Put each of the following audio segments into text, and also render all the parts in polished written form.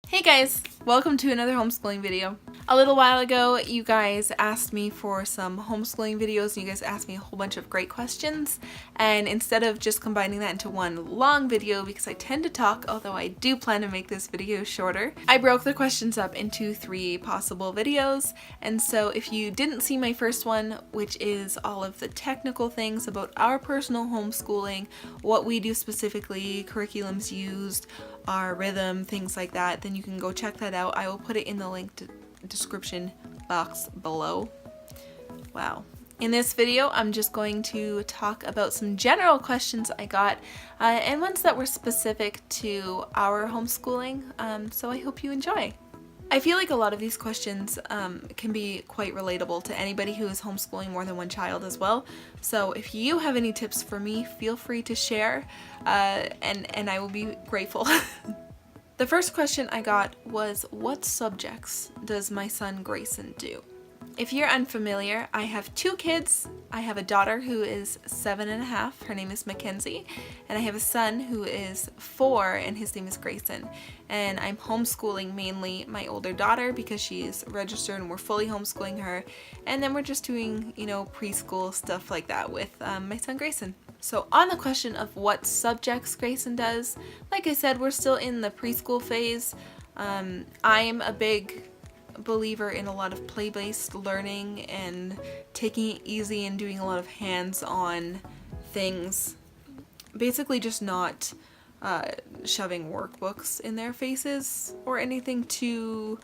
Hey guys, welcome to another homeschooling video. A little while ago, you guys asked me for some homeschooling videos and you guys asked me a whole bunch of great questions, and instead of just combining that into one long video, because I tend to talk, although I do plan to make this video shorter, I broke the questions up into 3 possible videos. And so if you didn't see my first one, which is all of the technical things about our personal homeschooling, what we do specifically, curriculums used, our rhythm, things like that, then you can go check that out. I will put it in the link description box below. Wow. In this video, I'm just going to talk about some general questions I got and ones that were specific to our homeschooling, so I hope you enjoy. I feel like a lot of these questions can be quite relatable to anybody who is homeschooling more than one child as well. So if you have any tips for me, feel free to share, and I will be grateful. The first question I got was, what subjects does my son Grayson do? If you're unfamiliar, I have 2 kids. I have a daughter who is 7.5, her name is Mackenzie, and I have a son who is 4 and his name is Grayson. And I'm homeschooling mainly my older daughter because she's registered and we're fully homeschooling her, and then we're just doing, preschool stuff like that with my son Grayson. So on the question of what subjects Grayson does, like I said, we're still in the preschool phase. I'm a big believer in a lot of play-based learning and taking it easy and doing a lot of hands-on things. Basically just not shoving workbooks in their faces or anything too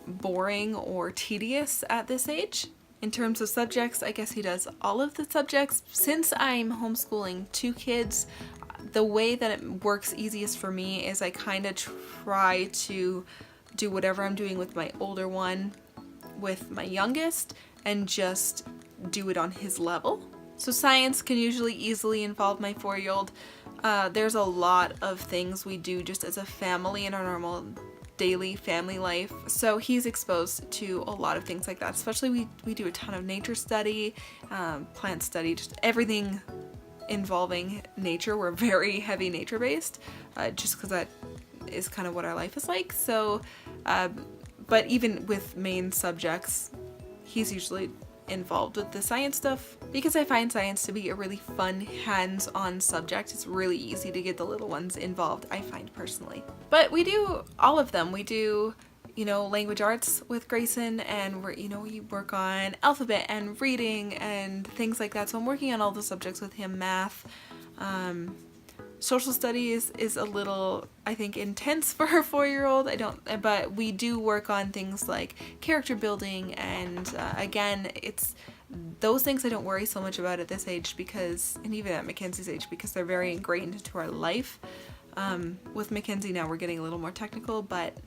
boring or tedious at this age. In terms of subjects, I guess he does all of the subjects. Since I'm homeschooling 2 kids, the way that it works easiest for me is I kind of try to do whatever I'm doing with my older one with my youngest and just do it on his level. So science can usually easily involve my 4-year-old. There's a lot of things we do just as a family in our normal daily family life, so he's exposed to a lot of things like that. Especially we do a ton of nature study, plant study, just everything involving nature. We're very heavy nature based, just because that is kind of what our life is like. So but even with main subjects, he's usually involved with the science stuff because I find science to be a really fun hands-on subject. It's really easy to get the little ones involved, I find personally. But we do all of them. We do language arts with Grayson, and we work on alphabet and reading and things like that. So I'm working on all the subjects with him. Math, social studies is a little, I think, intense for her 4-year-old. But we do work on things like character building, and again, it's those things I don't worry so much about at this age and even at Mackenzie's age, because they're very ingrained into our life. With Mackenzie now we're getting a little more technical, but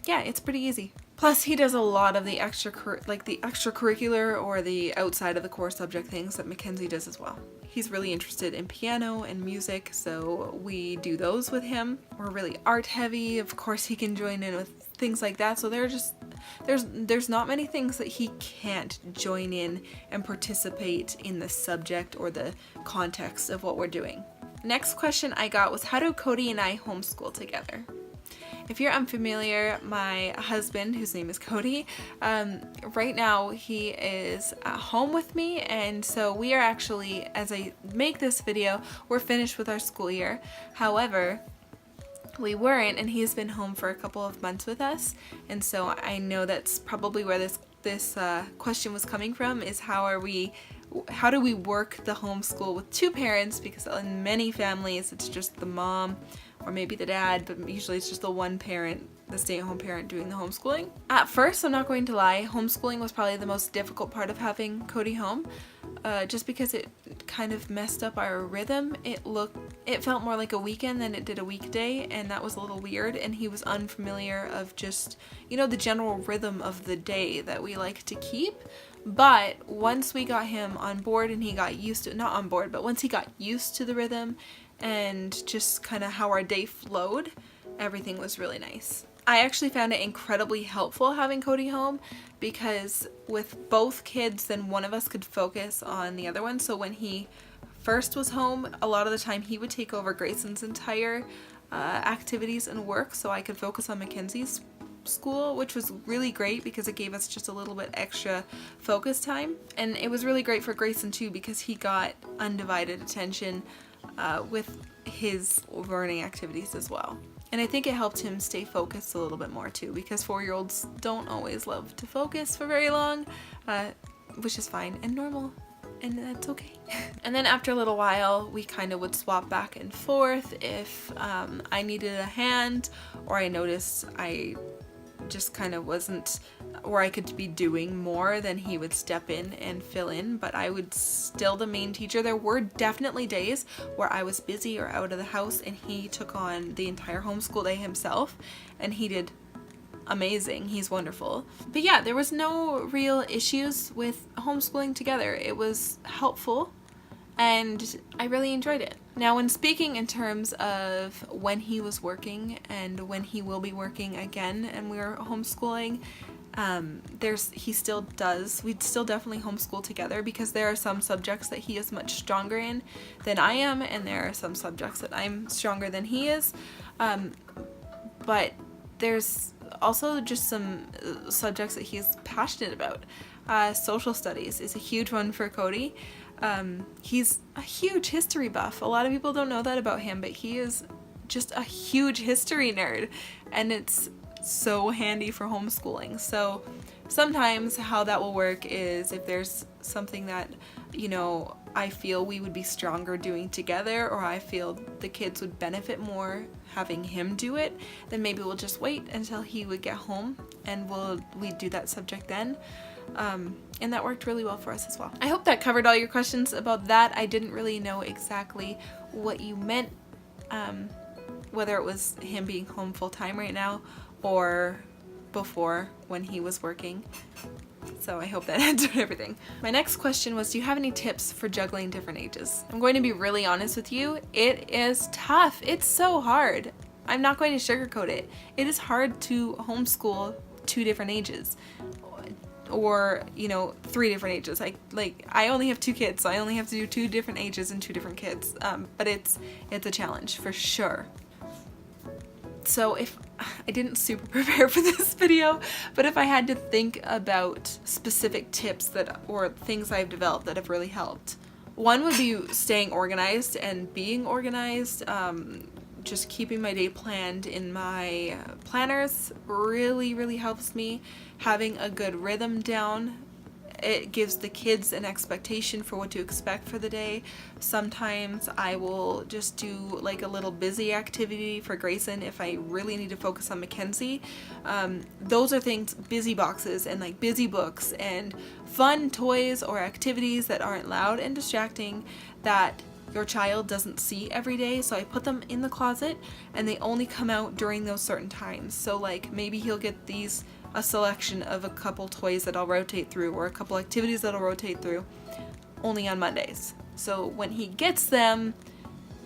yeah, it's pretty easy. Plus he does a lot of the extracurricular or the outside of the core subject things that Mackenzie does as well. He's really interested in piano and music, so we do those with him. We're really art heavy. Of course he can join in with things like that, so there's not many things that he can't join in and participate in the subject or the context of what we're doing. Next question I got was, how do Cody and I homeschool together? If you're unfamiliar, my husband, whose name is Cody, right now he is at home with me, and so we are actually, as I make this video, we're finished with our school year. However, we weren't, and he's been home for a couple of months with us, and so I know that's probably where this question was coming from, is how do we work the homeschool with 2 parents, because in many families it's just the mom or maybe the dad, but usually it's just the one parent, the stay-at-home parent, doing the homeschooling. At first, I'm not going to lie, homeschooling was probably the most difficult part of having Cody home, just because it kind of messed up our rhythm. It felt more like a weekend than it did a weekday, and that was a little weird, and he was unfamiliar of just, the general rhythm of the day that we like to keep. But once we got him on board and he got used to, not on board, but once he got used to the rhythm and just kind of how our day flowed, everything was really nice. I actually found it incredibly helpful having Cody home, because with both kids, then one of us could focus on the other one. So when he first was home, a lot of the time he would take over Grayson's entire activities and work so I could focus on Mackenzie's school, which was really great because it gave us just a little bit extra focus time. And it was really great for Grayson too because he got undivided attention with his learning activities as well. And I think it helped him stay focused a little bit more too, because 4-year-olds don't always love to focus for very long, which is fine and normal, and that's okay. And then after a little while, we kind of would swap back and forth if I needed a hand, or I noticed I just kind of wasn't, or I could be doing more, then he would step in and fill in, but I would still the main teacher. There were definitely days where I was busy or out of the house and he took on the entire homeschool day himself, and he did amazing. He's wonderful. But yeah, there was no real issues with homeschooling together. It was helpful and I really enjoyed it. Now, when speaking in terms of when he was working and when he will be working again and we're homeschooling, we'd still definitely homeschool together because there are some subjects that he is much stronger in than I am, and there are some subjects that I'm stronger than he is. But there's also just some subjects that he's passionate about. Social studies is a huge one for Cody. He's a huge history buff. A lot of people don't know that about him, but he is just a huge history nerd, and it's so handy for homeschooling. So sometimes how that will work is if there's something that, you know, I feel we would be stronger doing together, or I feel the kids would benefit more having him do it, then maybe we'll just wait until he would get home and we'd do that subject then. And that worked really well for us as well. I hope that covered all your questions about that. I didn't really know exactly what you meant, whether it was him being home full time right now or before when he was working. So I hope that answered everything. My next question was, do you have any tips for juggling different ages? I'm going to be really honest with you. It is tough. It's so hard. I'm not going to sugarcoat it. It is hard to homeschool 2 different ages. Or, you know, 3 different ages. I only have 2 kids, so I only have to do 2 different ages and 2 different kids. But it's a challenge for sure. So if I didn't super prepare for this video, but if I had to think about specific tips or things I've developed that have really helped, one would be staying organized and being organized. Just keeping my day planned in my planners really helps me. Having a good rhythm down, it gives the kids an expectation for what to expect for the day. Sometimes I will just do like a little busy activity for Grayson if I really need to focus on Mackenzie. Those are things, busy boxes and like busy books and fun toys or activities that aren't loud and distracting that your child doesn't see every day. So I put them in the closet and they only come out during those certain times. So like maybe he'll get a selection of a couple toys that I'll rotate through, or a couple activities that I'll rotate through only on Mondays. So when he gets them,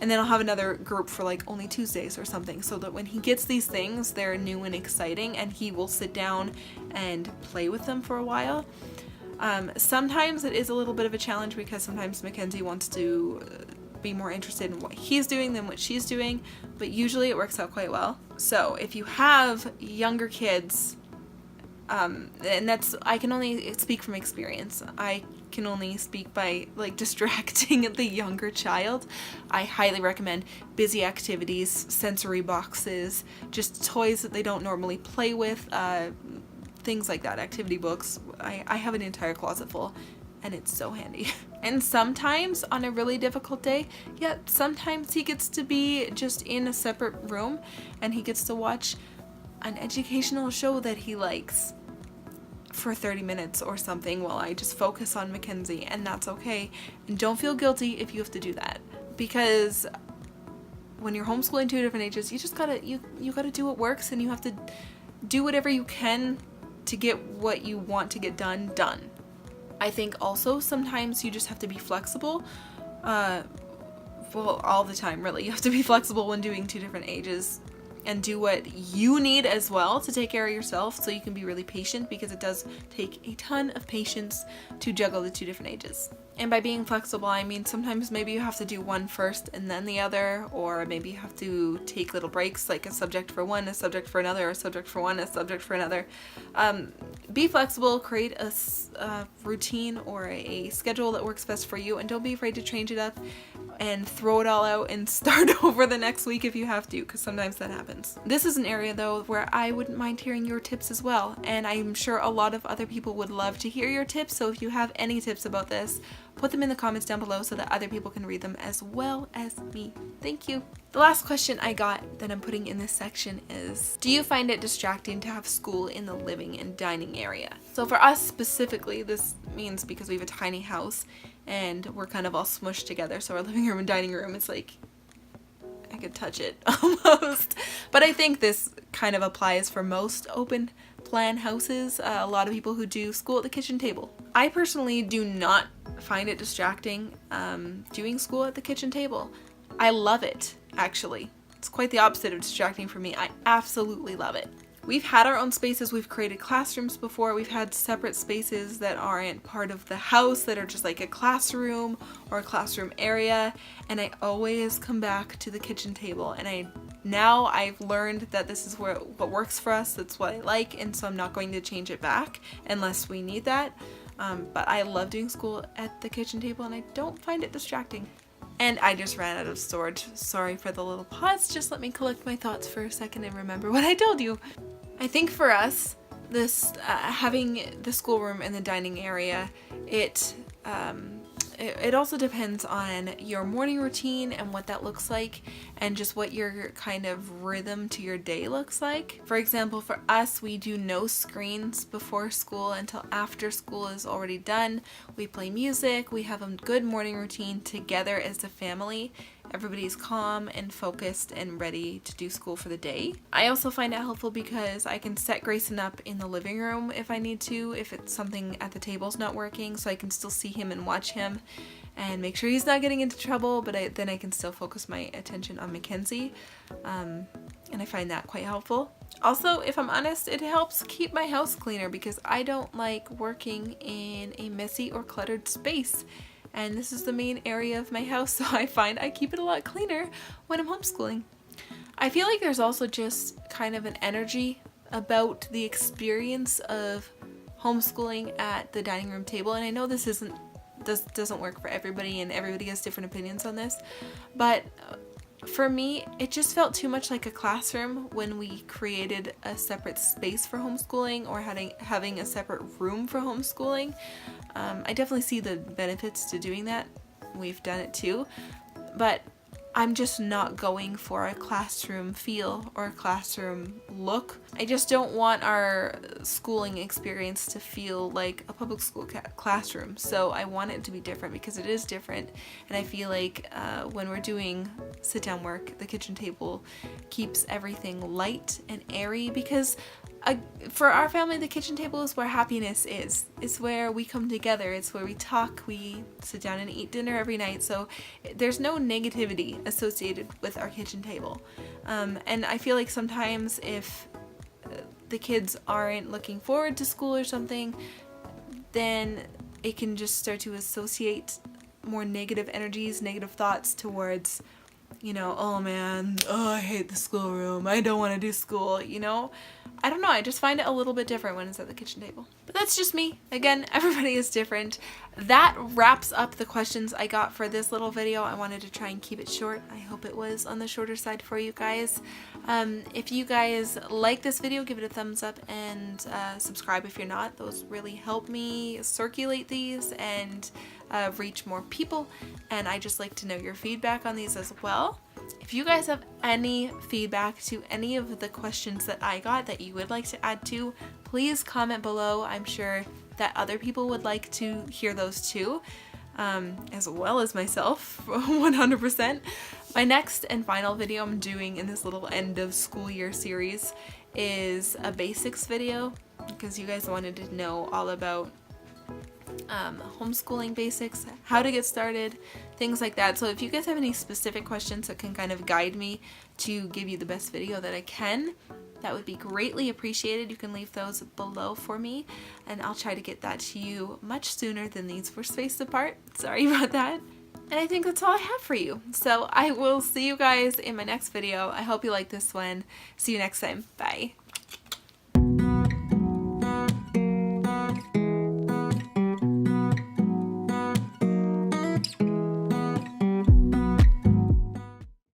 and then I'll have another group for like only Tuesdays or something, so that when he gets these things, they're new and exciting and he will sit down and play with them for a while. Sometimes it is a little bit of a challenge because sometimes Mackenzie wants to be more interested in what he's doing than what she's doing, but usually it works out quite well. So if you have younger kids, and I can only speak from experience. I can only speak by like distracting the younger child. I highly recommend busy activities, sensory boxes, just toys that they don't normally play with, things like that, activity books. I have an entire closet full and it's so handy. And sometimes on a really difficult day, sometimes he gets to be just in a separate room and he gets to watch an educational show that he likes for 30 minutes or something while I just focus on Mackenzie, and that's okay. And don't feel guilty if you have to do that, because when you're homeschooling 2 different ages, you just gotta you gotta do what works, and you have to do whatever you can to get what you want to get done. I think also sometimes you just have to be flexible. Well, all the time really. You have to be flexible when doing 2 different ages. and do what you need as well to take care of yourself, so you can be really patient, because it does take a ton of patience to juggle the 2 different ages. And by being flexible, I mean sometimes maybe you have to do one first and then the other, or maybe you have to take little breaks, like a subject for one, a subject for another, a subject for one, a subject for another. Be flexible, create a routine or a schedule that works best for you, and don't be afraid to change it up and throw it all out and start over the next week if you have to, because sometimes that happens. This is an area though where I wouldn't mind hearing your tips as well, and I'm sure a lot of other people would love to hear your tips, so if you have any tips about this, put them in the comments down below so that other people can read them as well as me. Thank you. The last question I got that I'm putting in this section is, do you find it distracting to have school in the living and dining area? So for us specifically, this means because we have a tiny house and we're kind of all smushed together, so our living room and dining room, it's like I could touch it almost. But I think this kind of applies for most open plan houses, a lot of people who do school at the kitchen table. I personally do not find it distracting doing school at the kitchen table. I love it, actually. It's quite the opposite of distracting for me. I absolutely love it. We've had our own spaces, we've created classrooms before, we've had separate spaces that aren't part of the house, that are just like a classroom or a classroom area, and I always come back to the kitchen table, and now I've learned that this is what works for us, that's what I like, and so I'm not going to change it back unless we need that. But I love doing school at the kitchen table, and I don't find it distracting. And I just ran out of storage. Sorry for the little pause. Just let me collect my thoughts for a second and remember what I told you. I think for us, this having the schoolroom in the dining area, it also depends on your morning routine and what that looks like, and just what your kind of rhythm to your day looks like. For example, for us, we do no screens before school until after school is already done. We play music, we have a good morning routine together as a family. Everybody's calm and focused and ready to do school for the day. I also find it helpful because I can set Grayson up in the living room if I need to, if it's something at the table's not working, so I can still see him and watch him and make sure he's not getting into trouble, but then I can still focus my attention on Mackenzie, and I find that quite helpful. Also, if I'm honest, it helps keep my house cleaner because I don't like working in a messy or cluttered space. And this is the main area of my house, so I find I keep it a lot cleaner when I'm homeschooling. I feel like there's also just kind of an energy about the experience of homeschooling at the dining room table, and I know this doesn't work for everybody, and everybody has different opinions on this, but for me, it just felt too much like a classroom when we created a separate space for homeschooling, or having a separate room for homeschooling. I definitely see the benefits to doing that. We've done it too, but I'm just not going for a classroom feel or a classroom look. I just don't want our schooling experience to feel like a public school classroom. So I want it to be different because it is different. And I feel like when we're doing sit-down work, the kitchen table keeps everything light and airy, because for our family, the kitchen table is where happiness is. It's where we come together. It's where we talk. We sit down and eat dinner every night. So there's no negativity associated with our kitchen table. And I feel like sometimes if the kids aren't looking forward to school or something, then it can just start to associate more negative energies, negative thoughts towards, you know, oh man, oh I hate the schoolroom, I don't want to do school, you know? I don't know, I just find it a little bit different when it's at the kitchen table. But that's just me. Again, everybody is different. That wraps up the questions I got for this little video. I wanted to try and keep it short. I hope it was on the shorter side for you guys. If you guys like this video, give it a thumbs up and subscribe if you're not. Those really help me circulate these and reach more people, and I just like to know your feedback on these as well. If you guys have any feedback to any of the questions that I got that you would like to add to, please comment below. I'm sure that other people would like to hear those too, as well as myself, 100%. My next and final video I'm doing in this little end of school year series is a basics video, because you guys wanted to know all about homeschooling basics, how to get started, things like that. So if you guys have any specific questions that can kind of guide me to give you the best video that I can, that would be greatly appreciated. You can leave those below for me, and I'll try to get that to you much sooner than these were spaced apart. Sorry about that. And I think that's all I have for you. So I will see you guys in my next video. I hope you like this one. See you next time. Bye.